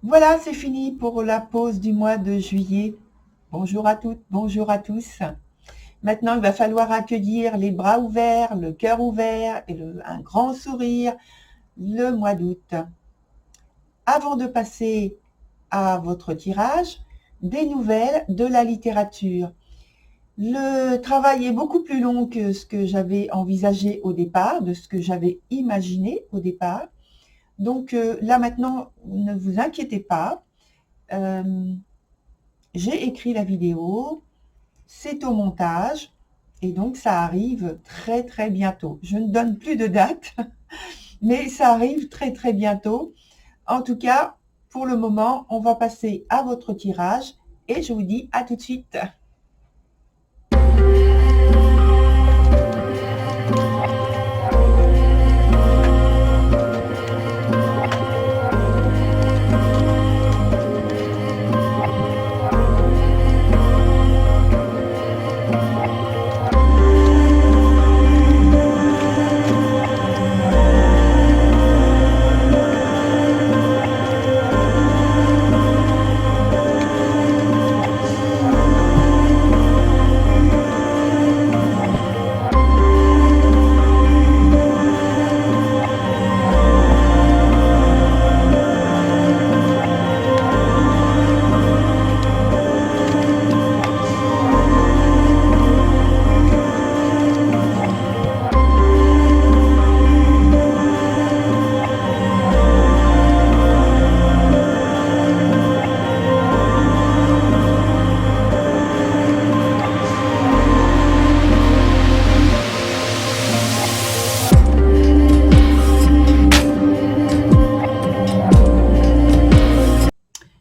Voilà, c'est fini pour la pause du mois de juillet. Bonjour à toutes, bonjour à tous. Maintenant, il va falloir accueillir les bras ouverts, le cœur ouvert et un grand sourire le mois d'août. Avant de passer à votre tirage, des nouvelles de la littérature. Le travail est beaucoup plus long que ce que j'avais envisagé au départ, de ce que j'avais imaginé au départ. Donc là maintenant, ne vous inquiétez pas. Euh, j'ai écrit la vidéo, c'est au montage et donc ça arrive très très bientôt. Je ne donne plus de date, mais ça arrive très très bientôt. En tout cas, pour le moment, on va passer à votre tirage et je vous dis à tout de suite.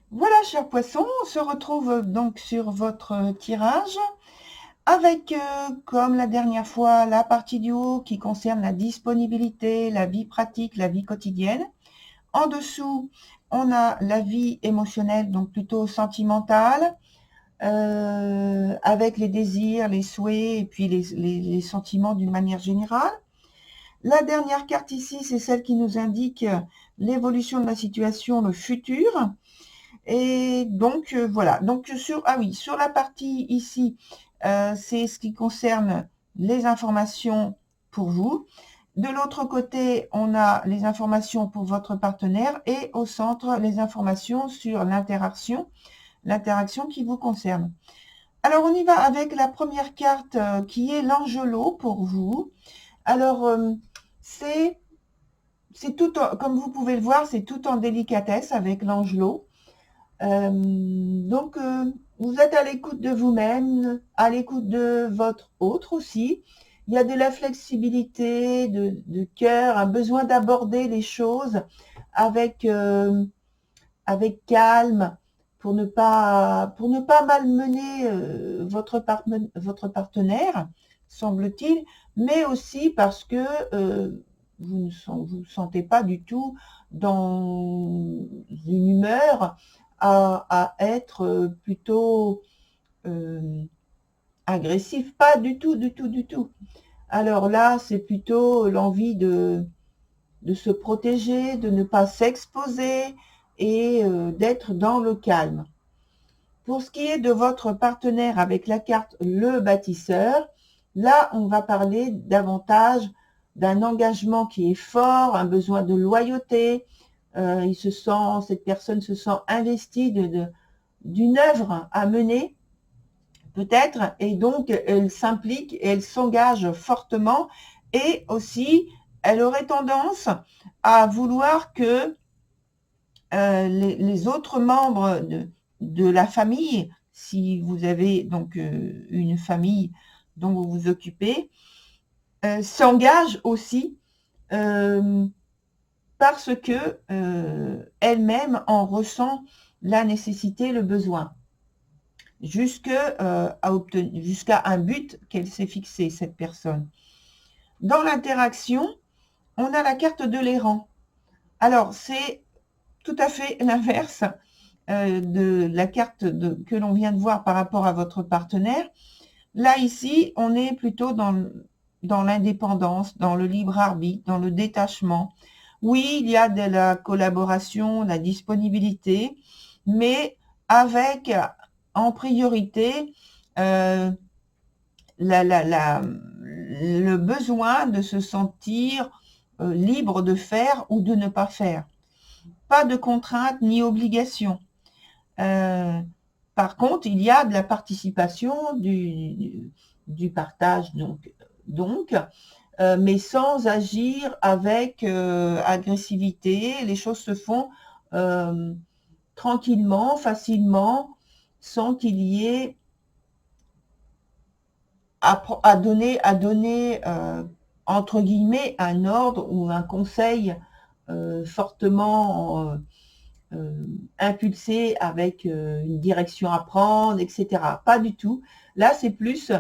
Voilà, chers poissons, on se retrouve donc sur votre tirage avec, comme la dernière fois, la partie du haut qui concerne la disponibilité, la vie pratique, la vie quotidienne. En dessous, on a la vie émotionnelle, donc plutôt sentimentale, avec les désirs, les souhaits et puis les sentiments d'une manière générale. La dernière carte ici, c'est celle qui nous indique l'évolution de la situation, le futur. Et donc, voilà. Donc, sur la partie ici, c'est ce qui concerne les informations pour vous. De l'autre côté, on a les informations pour votre partenaire et au centre, les informations sur l'interaction qui vous concerne. Alors, on y va avec la première carte qui est l'angelot pour vous. Alors, c'est tout, comme vous pouvez le voir, c'est tout en délicatesse avec l'angelot. Donc, vous êtes à l'écoute de vous-même, à l'écoute de votre autre aussi. Il y a de la flexibilité, de cœur, un besoin d'aborder les choses avec, avec calme pour ne pas malmener votre partenaire, semble-t-il, mais aussi parce que vous ne vous sentez pas du tout dans une humeur à être plutôt agressif. Pas du tout, du tout, du tout. Alors là, c'est plutôt l'envie de se protéger, de ne pas s'exposer et d'être dans le calme. Pour ce qui est de votre partenaire avec la carte le bâtisseur, là, on va parler davantage d'un engagement qui est fort, un besoin de loyauté. Cette personne se sent investie d'une œuvre à mener, peut-être, et donc elle s'implique et elle s'engage fortement. Et aussi, elle aurait tendance à vouloir que les autres membres de la famille, si vous avez donc une famille dont vous vous occupez, s'engagent aussi parce que elle-même en ressent la nécessité, le besoin, jusqu'à un but qu'elle s'est fixé, cette personne. Dans l'interaction, on a la carte de l'errant. Alors, c'est tout à fait l'inverse de la carte que l'on vient de voir par rapport à votre partenaire. Là, ici, on est plutôt dans l'indépendance, dans le libre arbitre, dans le détachement. Oui, il y a de la collaboration, la disponibilité, mais avec en priorité euh, le besoin de se sentir libre de faire ou de ne pas faire. Pas de contrainte ni obligation. Par contre, il y a de la participation, du partage, donc mais sans agir avec agressivité. Les choses se font tranquillement, facilement, sans qu'il y ait à donner entre guillemets un ordre ou un conseil fortement impulsé avec une direction à prendre, etc. Pas du tout. Là, c'est plus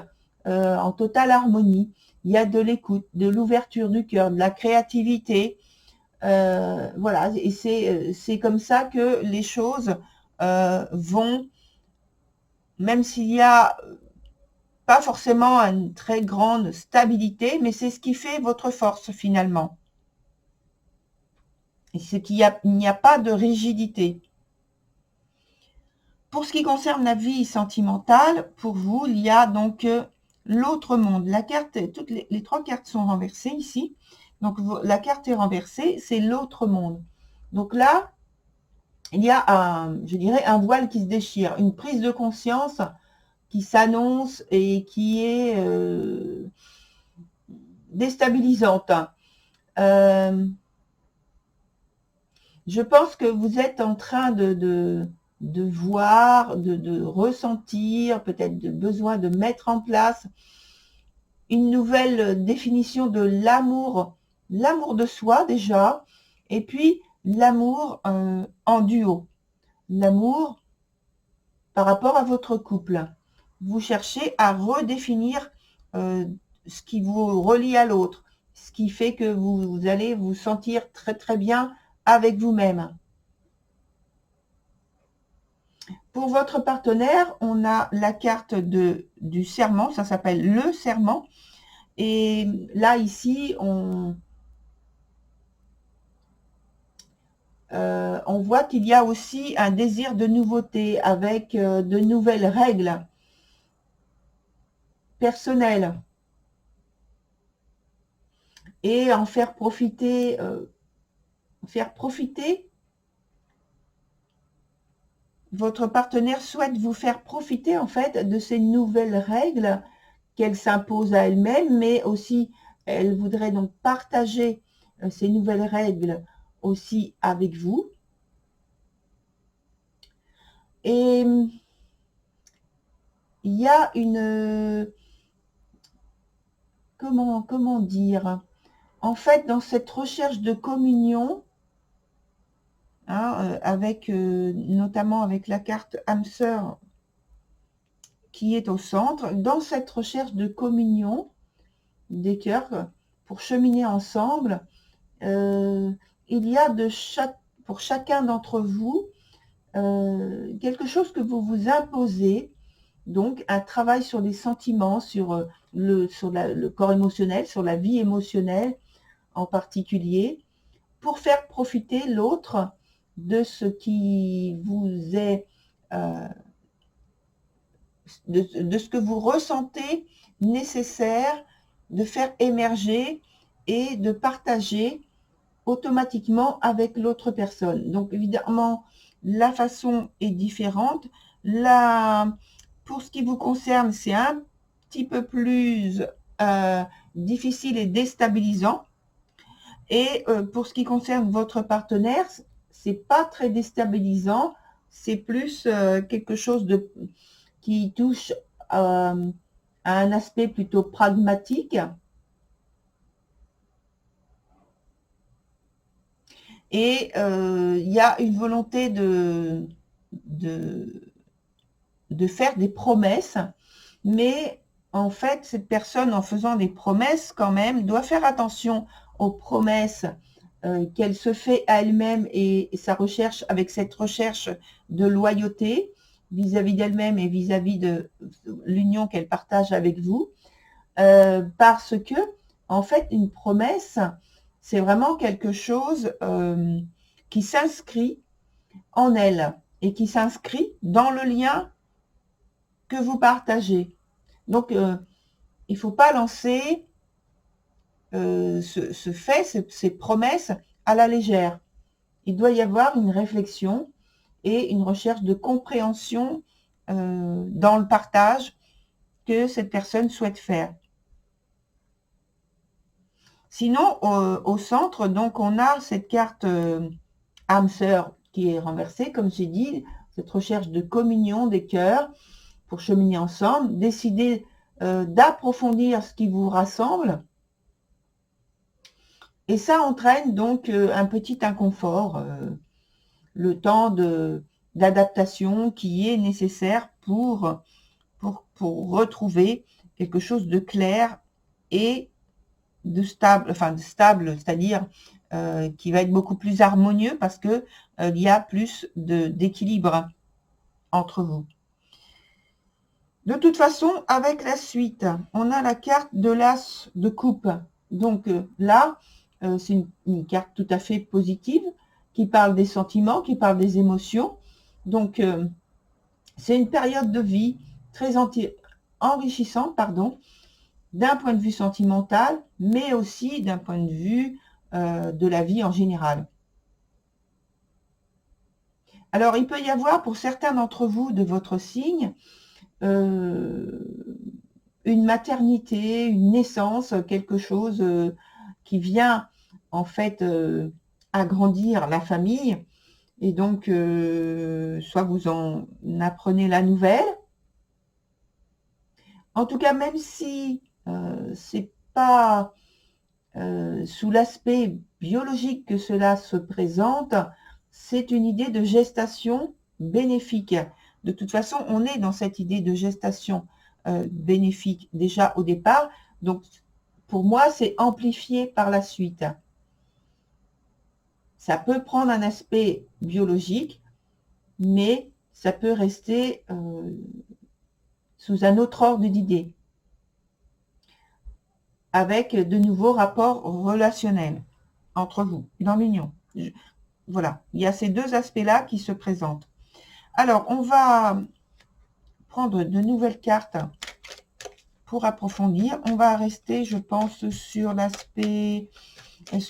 en totale harmonie. Il y a de l'écoute, de l'ouverture du cœur, de la créativité. Voilà, et c'est comme ça que les choses vont, même s'il y a pas forcément une très grande stabilité, mais c'est ce qui fait votre force finalement. Et c'est qu'il n'y a pas de rigidité. Pour ce qui concerne la vie sentimentale, pour vous, il y a donc l'autre monde. La carte, toutes les trois cartes sont renversées ici. Donc la carte est renversée, c'est l'autre monde. Donc là, il y a je dirais, un voile qui se déchire, une prise de conscience qui s'annonce et qui est déstabilisante. Je pense que vous êtes en train de voir, de ressentir, peut-être de besoin de mettre en place une nouvelle définition de l'amour de soi déjà, et puis l'amour en duo, l'amour par rapport à votre couple. Vous cherchez à redéfinir ce qui vous relie à l'autre, ce qui fait que vous allez vous sentir très très bien avec vous-même. Pour votre partenaire, on a la carte du serment, ça s'appelle le serment. Et là, ici, on voit qu'il y a aussi un désir de nouveauté avec de nouvelles règles personnelles. Et en faire profiter votre partenaire souhaite vous faire profiter en fait de ces nouvelles règles qu'elle s'impose à elle-même, mais aussi elle voudrait donc partager ces nouvelles règles aussi avec vous. Et il y a une comment dire, en fait, dans cette recherche de communion, hein, avec notamment avec la carte âme sœur qui est au centre, dans cette recherche de communion des cœurs pour cheminer ensemble, il y a pour chacun d'entre vous quelque chose que vous vous imposez, donc un travail sur les sentiments, sur le corps émotionnel, sur la vie émotionnelle en particulier, pour faire profiter l'autre de ce qui vous est, de ce que vous ressentez nécessaire de faire émerger et de partager automatiquement avec l'autre personne. Donc évidemment, la façon est différente. Pour ce qui vous concerne, c'est un petit peu plus difficile et déstabilisant. Et pour ce qui concerne votre partenaire, c'est pas très déstabilisant, c'est plus quelque chose qui touche à un aspect plutôt pragmatique. Et il y a une volonté de faire des promesses, mais en fait, cette personne, en faisant des promesses quand même, doit faire attention aux promesses qu'elle se fait à elle-même et sa recherche, avec cette recherche de loyauté vis-à-vis d'elle-même et vis-à-vis de l'union qu'elle partage avec vous, parce que, en fait, une promesse, c'est vraiment quelque chose qui s'inscrit en elle et qui s'inscrit dans le lien que vous partagez. Donc, il ne faut pas lancer ce fait, ces promesses à la légère. Il doit y avoir une réflexion et une recherche de compréhension dans le partage que cette personne souhaite faire. Sinon, au centre, donc, on a cette carte âme sœur qui est renversée, comme j'ai dit, cette recherche de communion des cœurs pour cheminer ensemble, décider d'approfondir ce qui vous rassemble. Et ça entraîne donc un petit inconfort, le temps d'adaptation qui est nécessaire pour retrouver quelque chose de clair et de stable, c'est-à-dire qui va être beaucoup plus harmonieux parce que il y a plus d'équilibre entre vous. De toute façon, avec la suite, on a la carte de l'as de coupe. Donc là, c'est une carte tout à fait positive qui parle des sentiments, qui parle des émotions. Donc, c'est une période de vie très enrichissante, d'un point de vue sentimental, mais aussi d'un point de vue de la vie en général. Alors, il peut y avoir pour certains d'entre vous de votre signe une maternité, une naissance, quelque chose qui vient en fait agrandir la famille. Et donc, soit vous en apprenez la nouvelle. En tout cas, même si c'est pas sous l'aspect biologique que cela se présente, c'est une idée de gestation bénéfique. De toute façon, on est dans cette idée de gestation bénéfique déjà au départ. Donc, pour moi, c'est amplifié par la suite. Ça peut prendre un aspect biologique, mais ça peut rester sous un autre ordre d'idées, avec de nouveaux rapports relationnels entre vous, dans l'union. Voilà, il y a ces deux aspects-là qui se présentent. Alors, on va prendre de nouvelles cartes pour approfondir. On va rester, je pense, sur l'aspect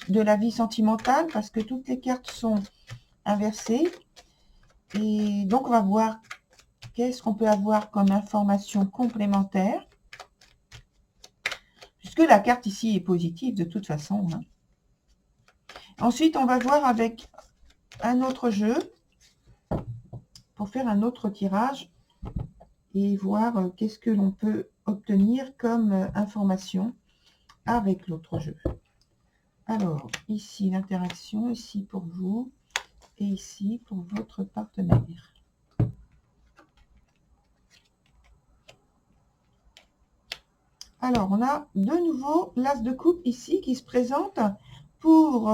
de la vie sentimentale, parce que toutes les cartes sont inversées. Et donc, on va voir qu'est-ce qu'on peut avoir comme information complémentaire, puisque la carte ici est positive de toute façon. Ensuite, on va voir avec un autre jeu pour faire un autre tirage et voir qu'est-ce que l'on peut obtenir comme information avec l'autre jeu. Alors, ici l'interaction, ici pour vous et ici pour votre partenaire. Alors, on a de nouveau l'as de coupe ici qui se présente pour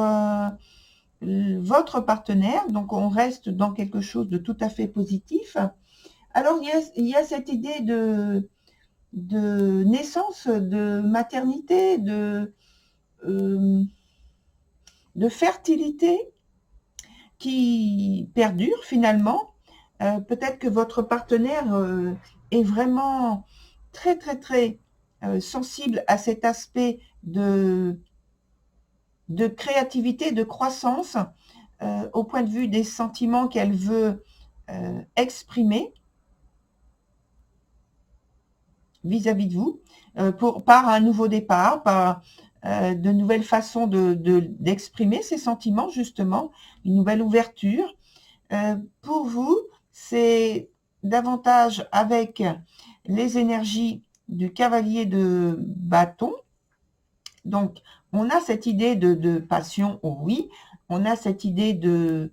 votre partenaire. Donc, on reste dans quelque chose de tout à fait positif. Alors, il y a cette idée de naissance, de maternité, de fertilité qui perdure finalement. Peut-être que votre partenaire est vraiment très, très, très sensible à cet aspect de créativité, de croissance, au point de vue des sentiments qu'elle veut exprimer vis-à-vis de vous, par un nouveau départ, par de nouvelles façons d'exprimer ces sentiments, justement, une nouvelle ouverture. Pour vous, c'est davantage avec les énergies du cavalier de bâton. Donc, on a cette idée de passion, oh oui, on a cette idée de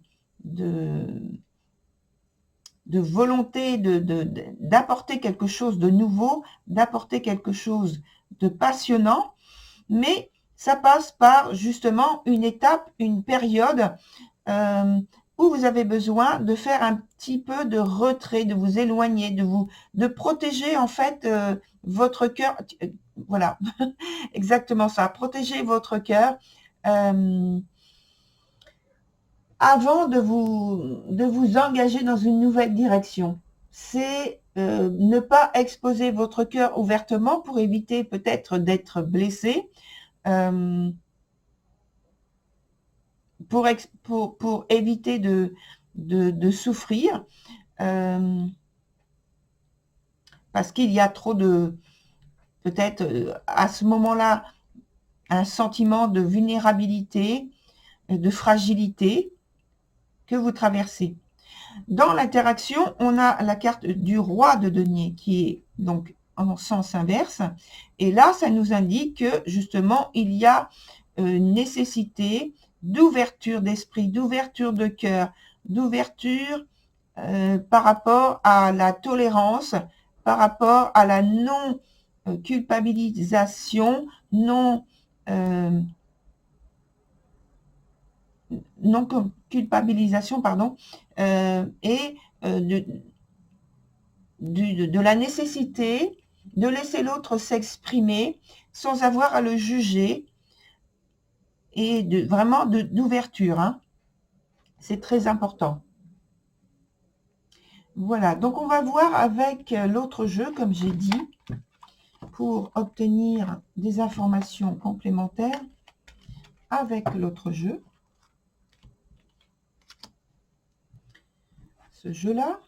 volonté d'apporter quelque chose de nouveau, d'apporter quelque chose de passionnant, mais ça passe par justement une étape, une période où vous avez besoin de faire un petit peu de retrait, de vous éloigner, de protéger en fait votre cœur. Voilà, exactement ça, protéger votre cœur avant de vous engager dans une nouvelle direction. C'est ne pas exposer votre cœur ouvertement pour éviter peut-être d'être blessé, pour éviter de souffrir, parce qu'il y a trop de, peut-être à ce moment-là, un sentiment de vulnérabilité, de fragilité que vous traversez. Dans l'interaction, on a la carte du roi de denier qui est donc en sens inverse. Et là, ça nous indique que justement, il y a une nécessité d'ouverture d'esprit, d'ouverture de cœur, d'ouverture par rapport à la tolérance, par rapport à la non-culpabilisation, non-culpabilisation, pardon, et de la nécessité de laisser l'autre s'exprimer sans avoir à le juger, et vraiment d'ouverture, hein. C'est très important. Voilà, donc on va voir avec l'autre jeu, comme j'ai dit, pour obtenir des informations complémentaires avec l'autre jeu. Ce jeu-là.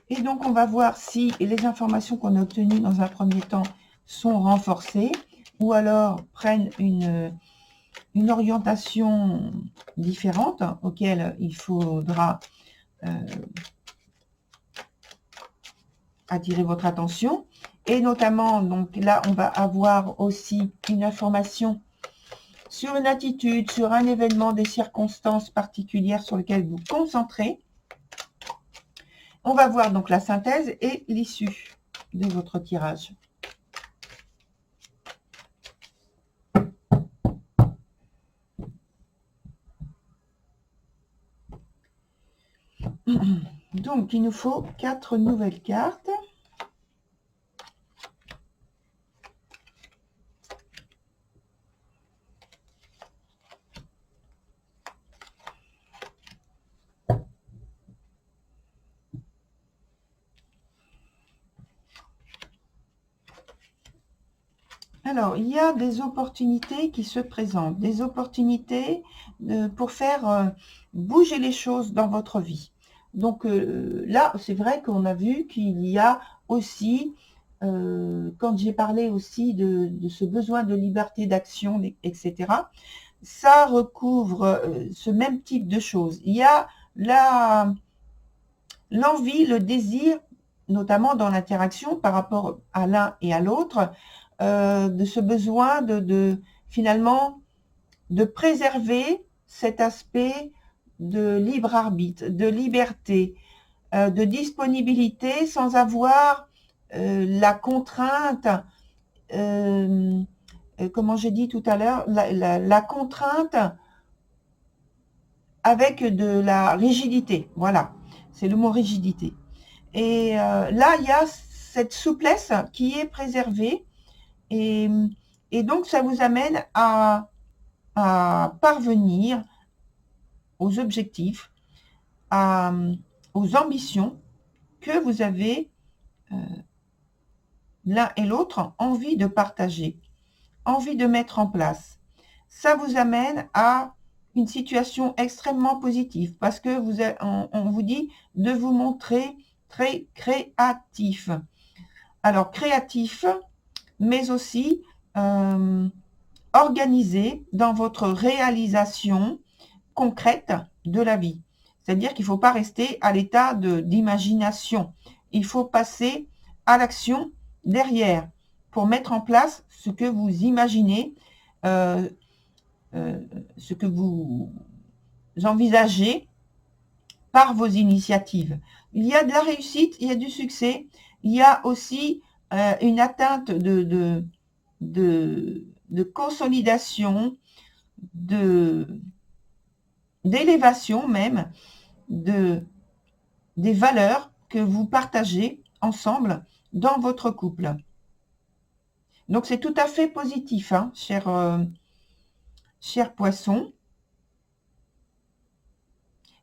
Et donc, on va voir si les informations qu'on a obtenues dans un premier temps sont renforcées ou alors prennent une orientation différente auquel il faudra attirer votre attention. Et notamment, donc là, on va avoir aussi une information sur une attitude, sur un événement, des circonstances particulières sur lesquelles vous concentrez. On va voir donc la synthèse et l'issue de votre tirage. Donc, il nous faut 4 nouvelles cartes. Alors, il y a des opportunités qui se présentent, des opportunités pour faire bouger les choses dans votre vie. Donc là, c'est vrai qu'on a vu qu'il y a aussi, quand j'ai parlé aussi de ce besoin de liberté d'action, etc., ça recouvre ce même type de choses. Il y a l'envie, le désir, notamment dans l'interaction par rapport à l'un et à l'autre, de ce besoin finalement de préserver cet aspect de libre arbitre, de liberté, de disponibilité sans avoir la contrainte, comment j'ai dit tout à l'heure, la contrainte avec de la rigidité. Voilà, c'est le mot rigidité. Et là, il y a cette souplesse qui est préservée. Et donc, ça vous amène à parvenir aux objectifs, aux ambitions que vous avez l'un et l'autre envie de partager, envie de mettre en place. Ça vous amène à une situation extrêmement positive parce que on vous dit de vous montrer très créatif. Alors, créatif, mais aussi organisé dans votre réalisation concrète de la vie. C'est-à-dire qu'il ne faut pas rester à l'état d'imagination. Il faut passer à l'action derrière pour mettre en place ce que vous imaginez, ce que vous envisagez par vos initiatives. Il y a de la réussite, il y a du succès, il y a aussi une atteinte de consolidation, d'élévation même des valeurs que vous partagez ensemble dans votre couple. Donc c'est tout à fait positif, hein, chers chers poissons.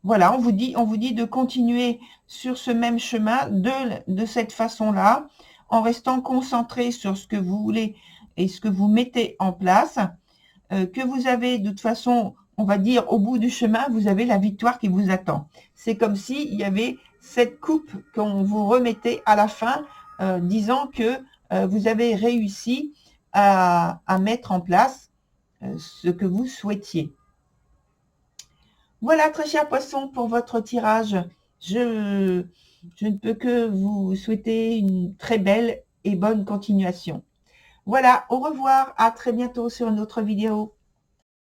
Voilà, on vous dit de continuer sur ce même chemin de cette façon-là, en restant concentré sur ce que vous voulez et ce que vous mettez en place, que vous avez de toute façon, on va dire, au bout du chemin, vous avez la victoire qui vous attend. C'est comme s'il y avait cette coupe qu'on vous remettait à la fin, disant que vous avez réussi à mettre en place ce que vous souhaitiez. Voilà, très chers poissons, pour votre tirage. Je ne peux que vous souhaiter une très belle et bonne continuation. Voilà, au revoir, à très bientôt sur une autre vidéo.